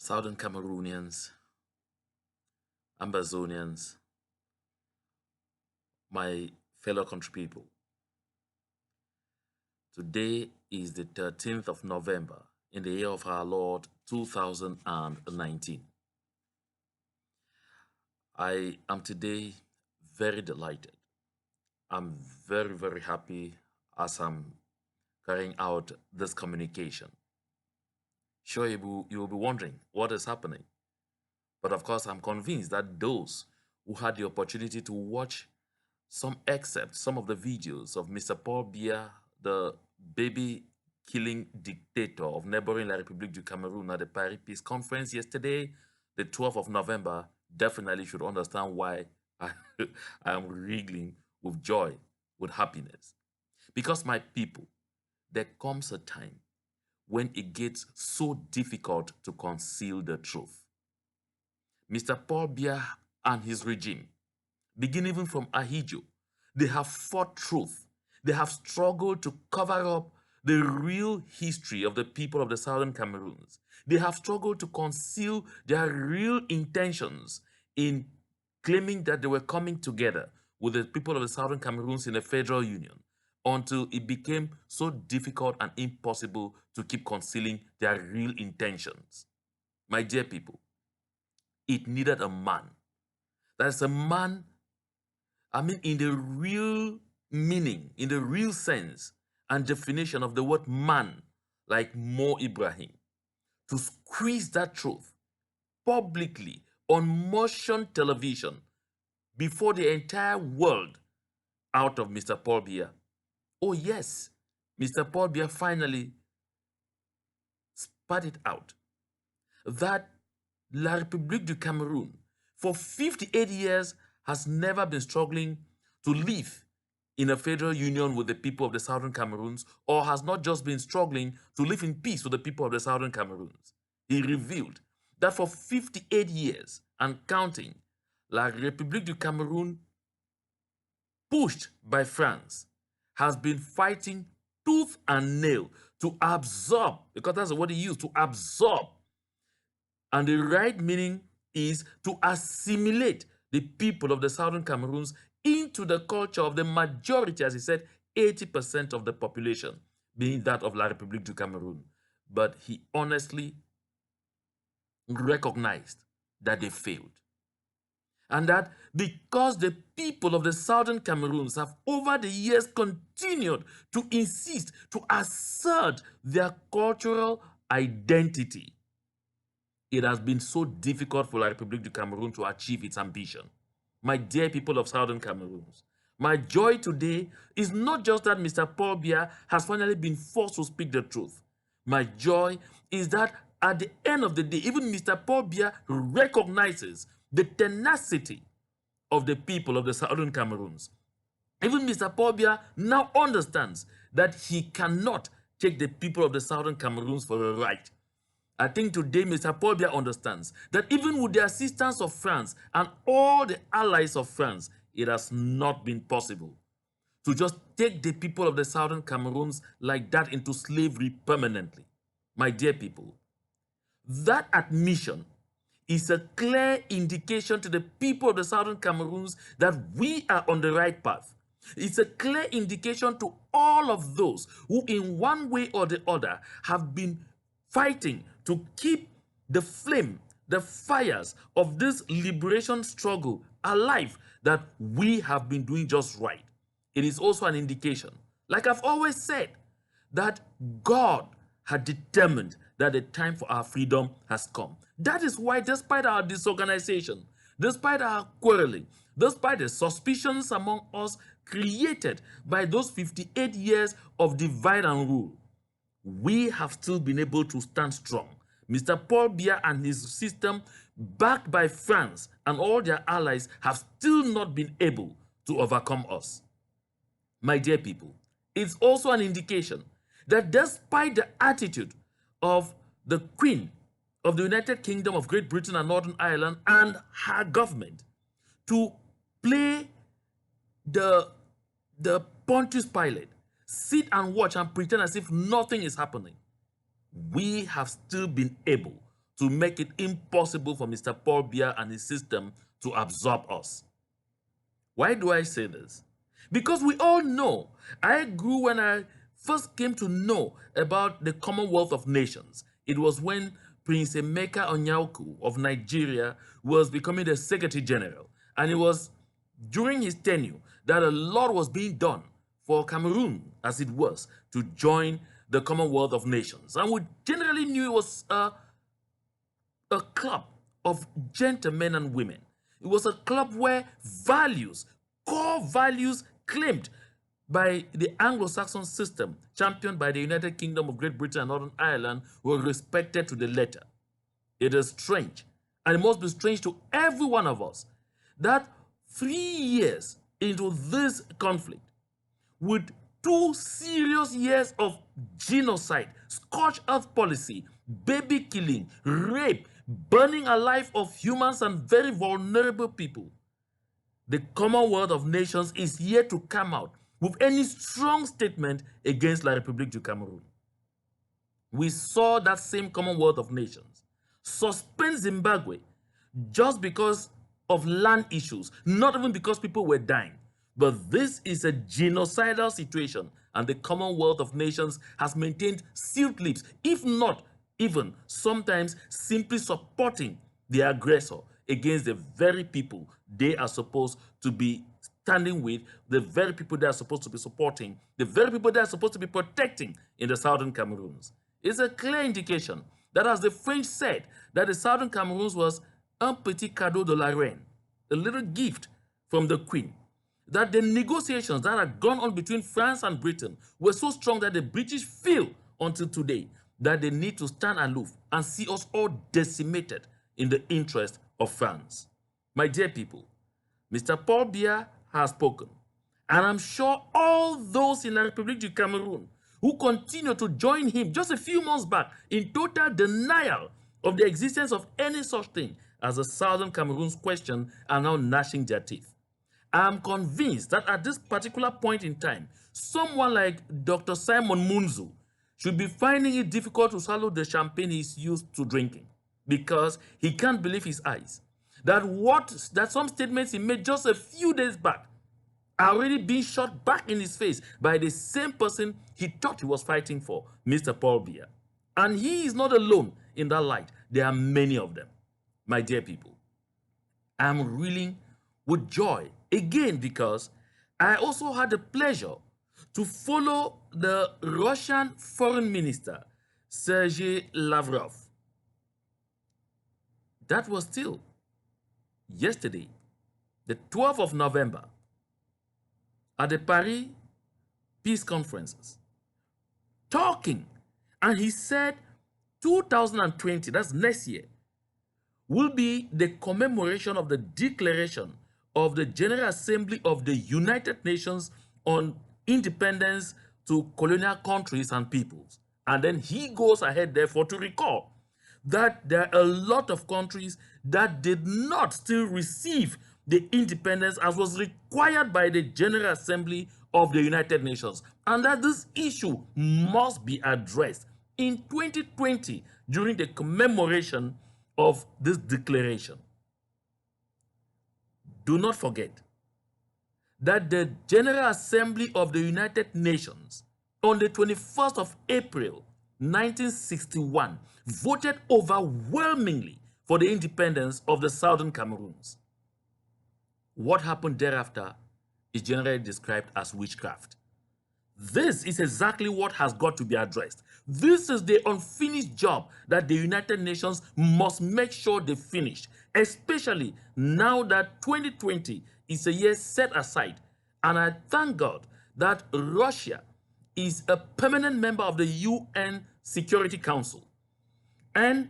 Southern Cameroonians, Ambazonians, my fellow country people. Today is the 13th of November in the year of our Lord 2019. I am today very delighted. I'm very, very happy as I'm carrying out this communication. Sure, you will be wondering what is happening. But of course, I'm convinced that those who had the opportunity to watch some excerpts, some of the videos of Mr. Paul Biya, the baby killing dictator of neighboring La République du Cameroon at the Paris Peace Conference yesterday, the 12th of November, definitely should understand why I, I am wriggling with joy, with happiness. Because my people, there comes a time when it gets so difficult to conceal the truth. Mr. Paul Biya and his regime, begin even from Ahidjo, they have fought truth. They have struggled to cover up the real history of the people of the Southern Cameroons. They have struggled to conceal their real intentions in claiming that they were coming together with the people of the Southern Cameroons in a federal union until it became so difficult and impossible to keep concealing their real intentions. My dear people, it needed a man. That is a man, in the real meaning, in the real sense and definition of the word man, like Mo Ibrahim, to squeeze that truth publicly on motion television before the entire world out of Mr. Paul Biya. Oh yes, Mr. Paul Biya finally spat it out that La République du Cameroon for 58 years has never been struggling to live in a federal union with the people of the Southern Cameroons, or has not just been struggling to live in peace with the people of the Southern Cameroons. He revealed that for 58 years and counting, La République du Cameroon, pushed by France, has been fighting tooth and nail to absorb, because that's the word he used, to absorb. And the right meaning is to assimilate the people of the Southern Cameroons into the culture of the majority, as he said, 80% of the population, being that of La République du Cameroun. But he honestly recognized that they failed. And that because the people of the Southern Cameroons have over the years continued to insist, to assert their cultural identity, it has been so difficult for La République du Cameroon to achieve its ambition. My dear people of Southern Cameroons, my joy today is not just that Mr. Paul Biya has finally been forced to speak the truth. My joy is that at the end of the day, even Mr. Paul Biya recognizes the tenacity of the people of the Southern Cameroons. Even Mr. Paul Biya now understands that he cannot take the people of the Southern Cameroons for a ride. I think today Mr. Paul Biya understands that even with the assistance of France and all the allies of France, it has not been possible to just take the people of the Southern Cameroons like that into slavery permanently. My dear people, that admission is a clear indication to the people of the Southern Cameroons that we are on the right path. It's a clear indication to all of those who in one way or the other have been fighting to keep the flame, the fires of this liberation struggle alive, that we have been doing just right. It is also an indication, like I've always said, that God had determined that the time for our freedom has come. That is why, despite our disorganization, despite our quarreling, despite the suspicions among us created by those 58 years of divide and rule, we have still been able to stand strong. Mr. Paul Biya and his system, backed by France and all their allies, have still not been able to overcome us. My dear people, it's also an indication that despite the attitude of the Queen of the United Kingdom of Great Britain and Northern Ireland and her government to play the Pontius Pilate, sit and watch and pretend as if nothing is happening, we have still been able to make it impossible for Mr. Paul Biya and his system to absorb us. Why do I say this? Because we all know, I grew when I first came to know about the Commonwealth of Nations. It was when Prince Emeka Onyaoku of Nigeria was becoming the Secretary General. And it was during his tenure that a lot was being done for Cameroon, as it was, to join the Commonwealth of Nations. And we generally knew it was a club of gentlemen and women. It was a club where values, core values claimed by the Anglo-Saxon system, championed by the United Kingdom of Great Britain and Northern Ireland, were respected to the letter. It is strange, and it must be strange to every one of us, that 3 years into this conflict, with 2 serious years of genocide, scorched earth policy, baby killing, rape, burning alive of humans and very vulnerable people, the Commonwealth of Nations is yet to come out with any strong statement against La République du Cameroun. We saw that same Commonwealth of Nations suspend Zimbabwe just because of land issues, not even because people were dying. But this is a genocidal situation, and the Commonwealth of Nations has maintained sealed lips, if not even sometimes simply supporting the aggressor against the very people they are supposed to be standing with, the very people they are supposed to be supporting, the very people they are supposed to be protecting in the Southern Cameroons. It's a clear indication that, as the French said, that the Southern Cameroons was un petit cadeau de la reine, a little gift from the Queen, that the negotiations that had gone on between France and Britain were so strong that the British feel until today that they need to stand aloof and see us all decimated in the interest of France. My dear people, Mr. Paul Biya has spoken, and I'm sure all those in La République du Cameroun who continue to join him just a few months back in total denial of the existence of any such thing as the Southern Cameroons question are now gnashing their teeth. I am convinced that at this particular point in time, someone like Dr. Simon Munzu should be finding it difficult to swallow the champagne he's used to drinking, because he can't believe his eyes. That some statements he made just a few days back are already being shot back in his face by the same person he thought he was fighting for, Mr. Paul Biya. And he is not alone in that light. There are many of them. My dear people, I'm reeling with joy again, because I also had the pleasure to follow the Russian Foreign Minister, Sergei Lavrov. That was still yesterday, the 12th of November, at the Paris Peace Conferences, talking, and he said 2020, that's next year, will be the commemoration of the declaration of the General Assembly of the United Nations on independence to colonial countries and peoples. And then he goes ahead, therefore, to recall that there are a lot of countries that did not still receive the independence as was required by the General Assembly of the United Nations, and that this issue must be addressed in 2020 during the commemoration of this declaration. Do not forget that the General Assembly of the United Nations on the 21st of April 1961 voted overwhelmingly for the independence of the Southern Cameroons. What happened thereafter is generally described as witchcraft. This is exactly what has got to be addressed. This is the unfinished job that the United Nations must make sure they finish, especially now that 2020 is a year set aside. And I thank God that Russia is a permanent member of the UN Security Council. And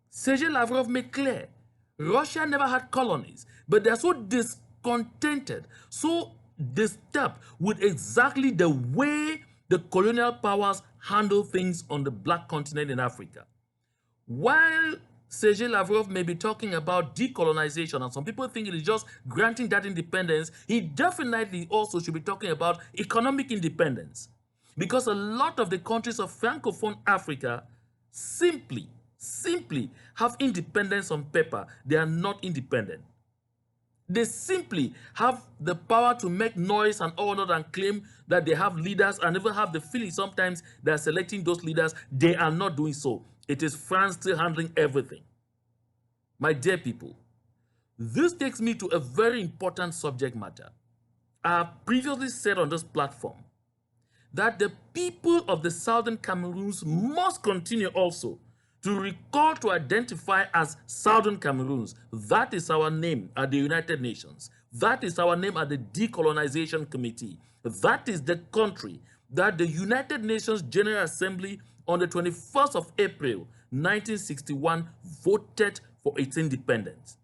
Sergei Lavrov made clear, Russia never had colonies, but they're so discontented, so disturbed with exactly the way the colonial powers handle things on the black continent in Africa. While Sergei Lavrov may be talking about decolonization, and some people think it is just granting that independence, he definitely also should be talking about economic independence. Because a lot of the countries of Francophone Africa simply simply have independence on paper. They are not independent. They simply have the power to make noise and all that and claim that they have leaders, and even have the feeling sometimes they are selecting those leaders. They are not doing so. It is France still handling everything. My dear people, this takes me to a very important subject matter. I have previously said on this platform that the people of the Southern Cameroons must continue also to recall to identify as Southern Cameroons. That is our name at the United Nations. That is our name at the Decolonization Committee. That is the country that the United Nations General Assembly on the 21st of April 1961 voted for its independence.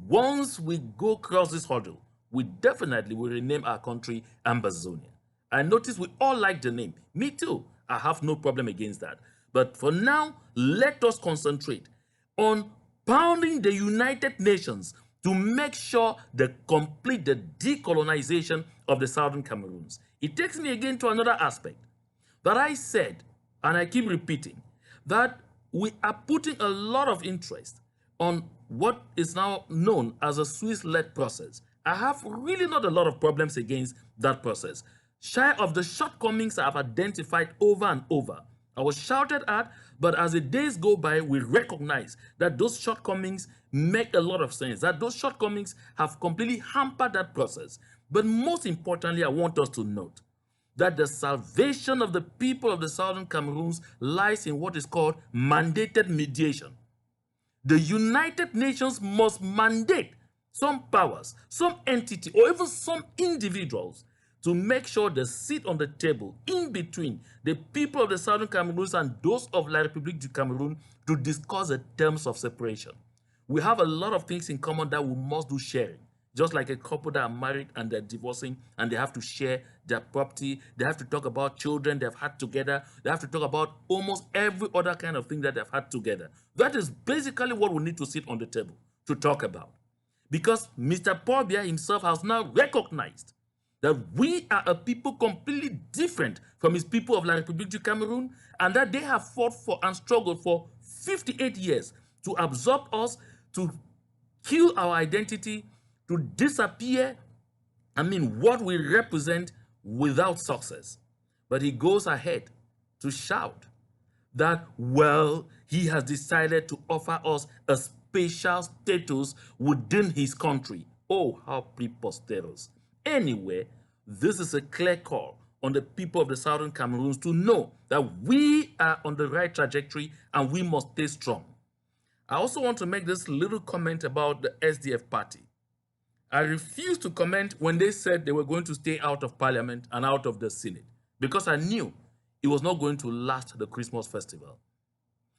Once we go across this hurdle, we definitely will rename our country Ambazonia. I notice we all like the name. Me too. I have no problem against that. But for now, let us concentrate on pounding the United Nations to make sure they complete the decolonization of the Southern Cameroons. It takes me again to another aspect that I said, and I keep repeating, that we are putting a lot of interest on what is now known as a Swiss-led process. I have really not a lot of problems against that process. Shy of the shortcomings I have identified over and over. I was shouted at, but as the days go by, we recognize that those shortcomings make a lot of sense, that those shortcomings have completely hampered that process. But most importantly, I want us to note that the salvation of the people of the Southern Cameroons lies in what is called mandated mediation. The United Nations must mandate some powers, some entity, or even some individuals to make sure they sit on the table in between the people of the Southern Cameroons and those of La République du Cameroun to discuss the terms of separation. We have a lot of things in common that we must do sharing. Just like a couple that are married and they're divorcing and they have to share their property, they have to talk about children they've had together, they have to talk about almost every other kind of thing that they've had together. That is basically what we need to sit on the table to talk about. Because Mr. Paul Biya himself has now recognized that we are a people completely different from his people of La République du Cameroun, and that they have fought for and struggled for 58 years to absorb us, to kill our identity, to disappear, what we represent without success. But he goes ahead to shout that, well, he has decided to offer us a special status within his country. Oh, how preposterous. Anyway, this is a clear call on the people of the Southern Cameroons to know that we are on the right trajectory and we must stay strong. I also want to make this little comment about the SDF party. I refused to comment when they said they were going to stay out of parliament and out of the Senate, because I knew it was not going to last the Christmas festival.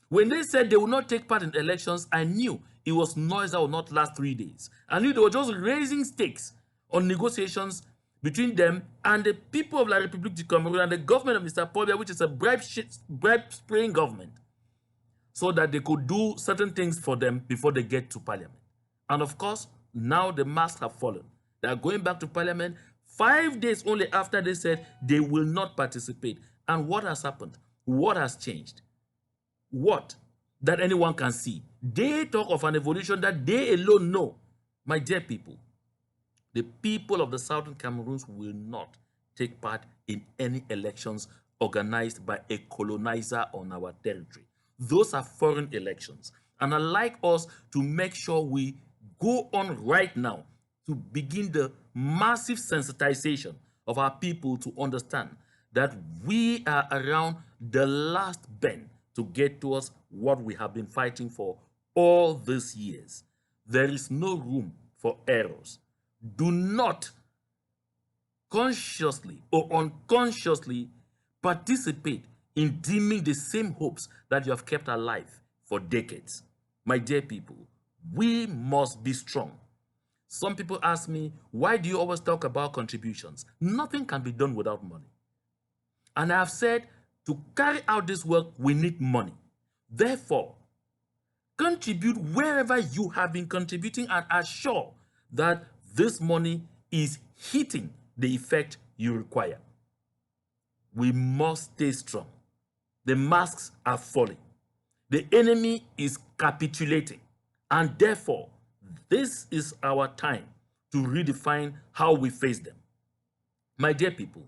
When they said they would not take part in elections, I knew it was noise that would not last 3 days. I knew they were just raising stakes on negotiations between them and the people of La République du Cameroun and the government of Mr. Paul Biya, which is a bribe-spraying government, so that they could do certain things for them before they get to parliament. And of course, now the masks have fallen. They are going back to parliament 5 days only after they said they will not participate. And what has happened? What has changed? What? That anyone can see. They talk of an evolution that they alone know. My dear people, the people of the Southern Cameroons will not take part in any elections organized by a colonizer on our territory. Those are foreign elections. And I'd like us to make sure we go on right now to begin the massive sensitization of our people to understand that we are around the last bend to get towards what we have been fighting for all these years. There is no room for errors. Do not consciously or unconsciously participate in dimming the same hopes that you have kept alive for decades. My dear people, we must be strong. Some people ask me, why do you always talk about contributions? Nothing can be done without money. And I have said, to carry out this work, we need money. Therefore, contribute wherever you have been contributing and assure that this money is hitting the effect you require. We must stay strong. The masks are falling. The enemy is capitulating. And therefore, this is our time to redefine how we face them. My dear people,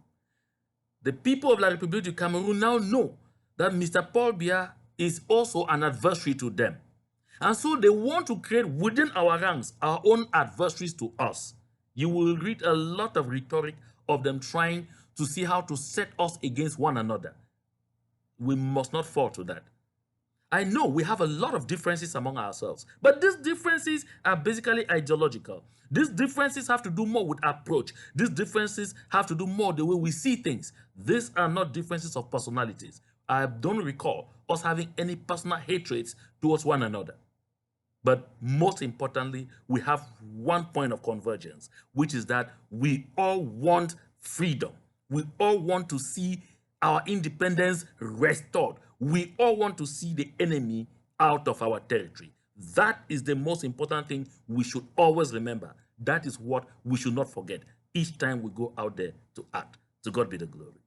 the people of La République du Cameroon now know that Mr. Paul Biya is also an adversary to them. And so they want to create within our ranks our own adversaries to us. You will read a lot of rhetoric of them trying to see how to set us against one another. We must not fall to that. I know we have a lot of differences among ourselves, but these differences are basically ideological. These differences have to do more with approach. These differences have to do more the way we see things. These are not differences of personalities. I don't recall us having any personal hatreds towards one another. But most importantly, we have one point of convergence, which is that we all want freedom. We all want to see our independence restored. We all want to see the enemy out of our territory. That is the most important thing we should always remember. That is what we should not forget each time we go out there to act. To God be the glory.